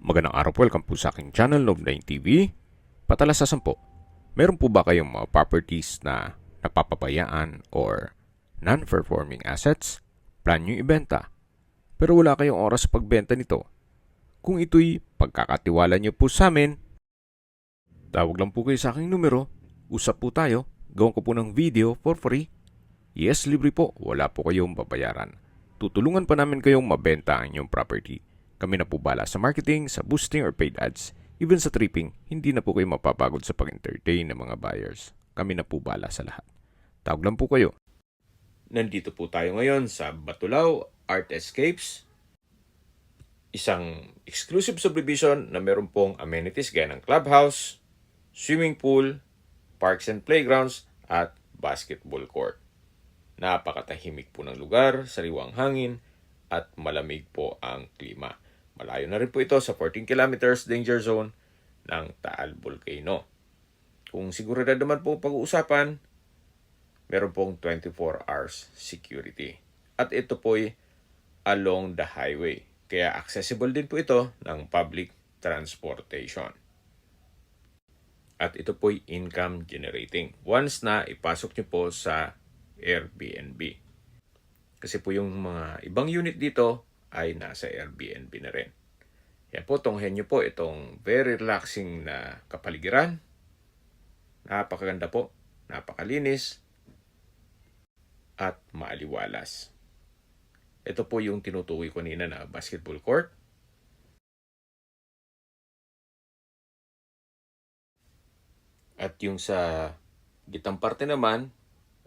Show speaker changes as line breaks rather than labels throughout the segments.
Magandang araw po, welcome po sa aking channel, Love9 TV. Patalasasan po, meron po ba kayong mga properties na napapabayaan or non-performing assets? Plan nyo ibenta, pero wala kayong oras sa pagbenta nito. Kung ito'y pagkakatiwala nyo po sa amin, tawag lang po kayo sa aking numero, usap po tayo, gawin ko po ng video for free. Yes, libre po, wala po kayong babayaran. Tutulungan pa namin kayong mabenta ang inyong property. Kami na po bala sa marketing, sa boosting or paid ads. Even sa tripping, hindi na po kayo mapapagod sa pag-entertain ng mga buyers. Kami na po bala sa lahat. Tawag lang po kayo. Nandito po tayo ngayon sa Batulao Art Escapes. Isang exclusive subdivision na meron pong amenities gaya ng clubhouse, swimming pool, parks and playgrounds, at basketball court. Napakatahimik po ng lugar, sariwang hangin, at malamig po ang klima. Malayo na rin po ito sa 14 kilometers danger zone ng Taal Volcano. Kung seguridad naman po pag-uusapan, meron pong 24 hours security. At ito po'y along the highway. Kaya accessible din po ito ng public transportation. At ito po'y income generating. Once na ipasok nyo po sa Airbnb. Kasi po yung mga ibang unit dito ay nasa Airbnb na rin. Yan po, tunghen nyo po itong very relaxing na kapaligiran. Napakaganda po, napakalinis, at maaliwalas. Ito po yung tinutukoy ko nina na basketball court. At yung sa gitang parte naman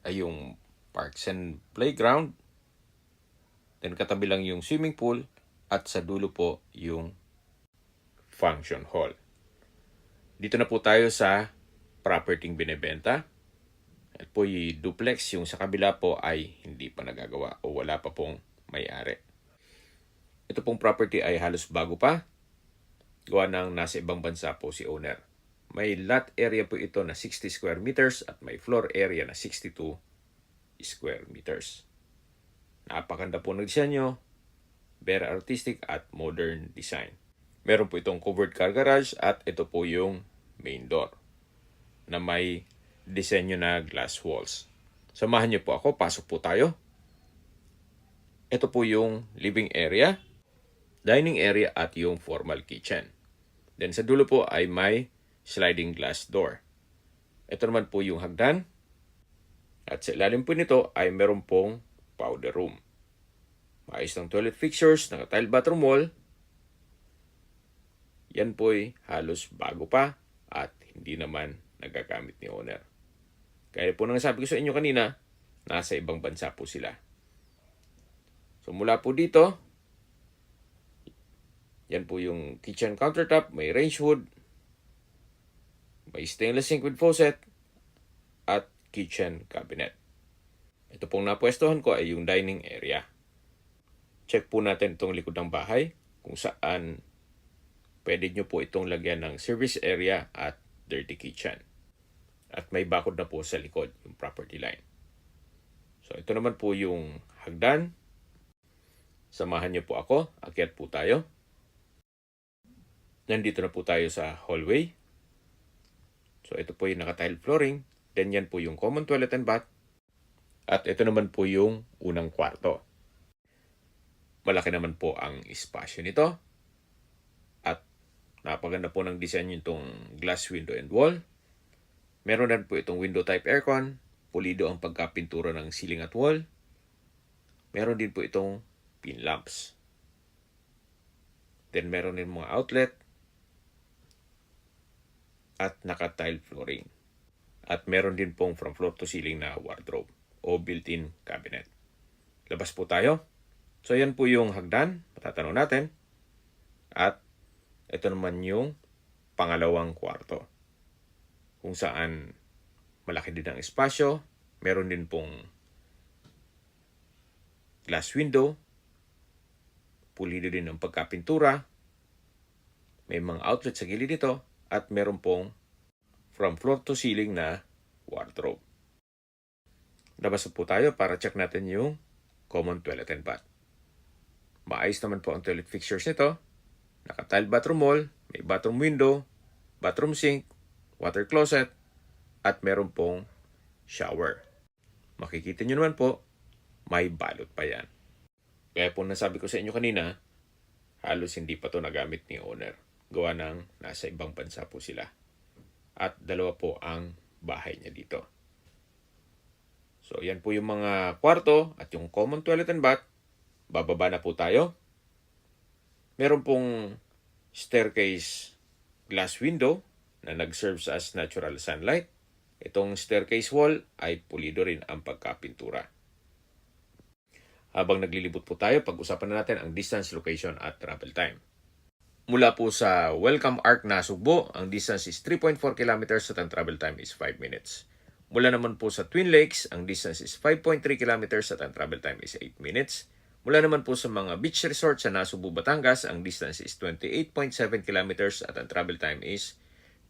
ay yung parks and playground. Then katabi lang yung swimming pool at sa dulo po yung function hall. Dito na po tayo sa property binebenta. At po yung duplex, yung sa kabila po ay hindi pa nagagawa o wala pa pong may-ari. Ito pong property ay halos bago pa. Gawa ng nasa ibang bansa po si owner. May lot area po ito na 60 square meters at may floor area na 62 square meters. Napakaganda po ng disenyo, very artistic at modern design. Meron po itong covered car garage at ito po yung main door na may disenyo na glass walls. Samahan niyo po ako, pasok po tayo. Ito po yung living area, dining area at yung formal kitchen. Then sa dulo po ay may sliding glass door. Ito naman po yung hagdan. At sa ilalim po nito ay meron pong powder room. Maayos ng toilet fixtures, naka-tile bathroom wall. Yan po'y halos bago pa at hindi naman nagagamit ni owner. Kaya po nang sabi ko sa inyo kanina, nasa ibang bansa po sila. So mula po dito, yan po yung kitchen countertop, may range hood, may stainless sink with faucet, at kitchen cabinet. Ito pong napwestohan ko ay yung dining area. Check po natin itong likod ng bahay kung saan pwede nyo po itong lagyan ng service area at dirty kitchen. At may bakod na po sa likod yung property line. So ito naman po yung hagdan. Samahan nyo po ako. Akyat po tayo. Nandito na po tayo sa hallway. So ito po yung naka-tile flooring. Then yan po yung common toilet and bath. At ito naman po yung unang kwarto. Malaki naman po ang espasyo nito. At napaganda po ng design itong glass window and wall. Meron din po itong window type aircon. Pulido ang pagkapintura ng ceiling at wall. Meron din po itong pin lamps. Then meron din mga outlet. At naka-tile flooring. At meron din pong from floor to ceiling na wardrobe o built-in cabinet. Labas po tayo. So yan po yung hagdan. Matatanaw natin. At ito naman yung pangalawang kwarto. Kung saan malaki din ang espasyo. Meron din pong glass window. Pulido din ang pagkapintura. May mga outlet sa gilid nito. At meron pong from floor to ceiling na wardrobe. Labas po tayo para check natin yung common toilet and bath. Maayos naman po ang toilet fixtures nito. Naka-tile bathroom wall, may bathroom window, bathroom sink, water closet, at meron pong shower. Makikita nyo naman po, may balot pa yan. Kaya po nasabi ko sa inyo kanina, halos hindi pa to nagamit ni owner. Gawa ng nasa ibang bansa po sila. At dalawa po ang bahay niya dito. So yan po yung mga kwarto at yung common toilet and bath. Bababa na po tayo. Meron pong staircase glass window na nag-serves as natural sunlight. Itong staircase wall ay pulido rin ang pagkapintura. Habang naglilibot po tayo, pag-usapan na natin ang distance, location at travel time. Mula po sa Welcome Arc Nasugbo, ang distance is 3.4 kilometers at ang travel time is 5 minutes. Mula naman po sa Twin Lakes, ang distance is 5.3 kilometers at ang travel time is 8 minutes. Mula naman po sa mga beach resort sa Nasugbu, Batangas, ang distance is 28.7 kilometers at ang travel time is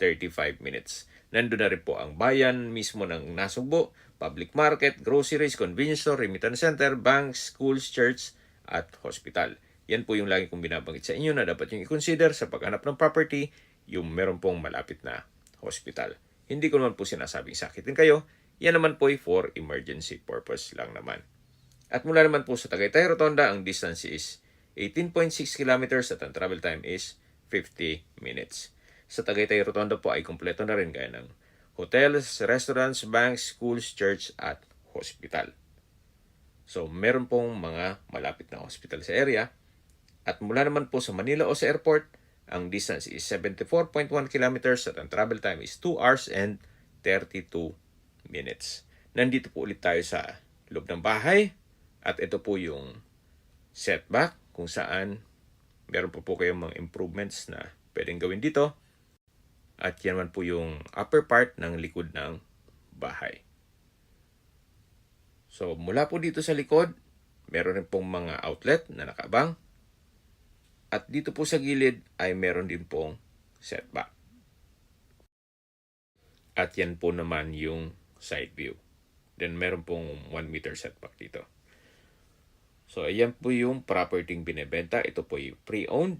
35 minutes. Nandun na rin po ang bayan mismo ng Nasugbu, public market, groceries, convenience store, remittance center, banks, schools, church, at hospital. Yan po yung lagi kong binabanggit sa inyo na dapat yung i-consider sa paghanap ng property, yung meron pong malapit na hospital. Hindi ko naman po sinasabing sakitin kayo, yan naman po ay for emergency purpose lang naman. At mula naman po sa Tagaytay Rotonda, ang distance is 18.6 kilometers at ang travel time is 50 minutes. Sa Tagaytay Rotonda po ay kumpleto na rin gaya ng hotels, restaurants, banks, schools, church at hospital. So meron pong mga malapit na hospital sa area. At mula naman po sa Manila o sa airport, ang distance is 74.1 kilometers at ang travel time is 2 hours and 32 minutes. Nandito po ulit tayo sa loob ng bahay. At ito po yung setback kung saan meron po kayong mga improvements na pwedeng gawin dito. At yan man po yung upper part ng likod ng bahay. So mula po dito sa likod, meron rin pong mga outlet na nakaabang. At dito po sa gilid ay meron din pong setback. At yan po naman yung side view. Then meron pong 1 meter setback dito. So, ayan po yung property binebenta. Ito po yung pre-owned.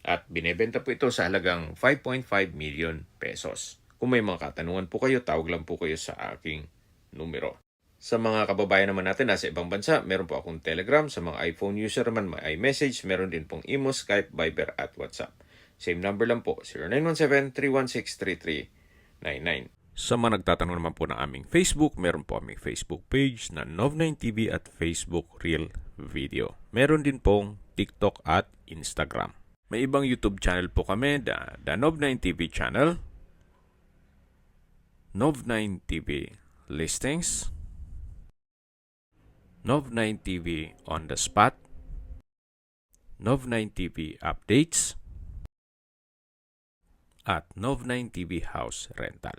At binebenta po ito sa halagang 5.5 million pesos. Kung may mga katanungan po kayo, tawag lang po kayo sa aking numero. Sa mga kababayan naman natin nasa ibang bansa, meron po akong Telegram. Sa mga iPhone user naman, may iMessage. Meron din pong Imo, Skype, Viber at WhatsApp. Same number lang po, 0917-316-3399. Sa mga nagtatanong naman po ng aming Facebook, meron po aming Facebook page na Nov9TV at Facebook Real Video. Meron din pong TikTok at Instagram. May ibang YouTube channel po kami, the Nov9TV channel, Nov9TV Listings, Nov9TV On The Spot, Nov9TV Updates, at Nov9TV House Rental.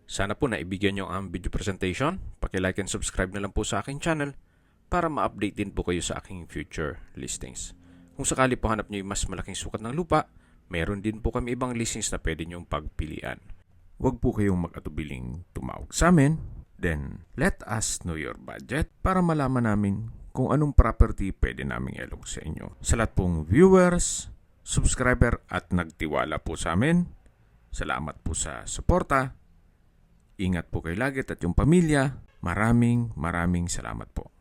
Sana po naibigyan nyo ang video presentation. Paki-like and subscribe na lang po sa aking channel para ma-update din po kayo sa aking future listings. Kung sakali po hanap nyo yung mas malaking sukat ng lupa, meron din po kami ibang listings na pwede nyong pagpilian. Huwag po kayong mag-atubiling tumawag sa amin. Then, let us know your budget para malaman namin kung anong property pwede naming ilog sa inyo. Sa lahat pong viewers, subscriber at nagtiwala po sa amin, salamat po sa suporta. Ingat po kayo lagi at yung pamilya. Maraming salamat po.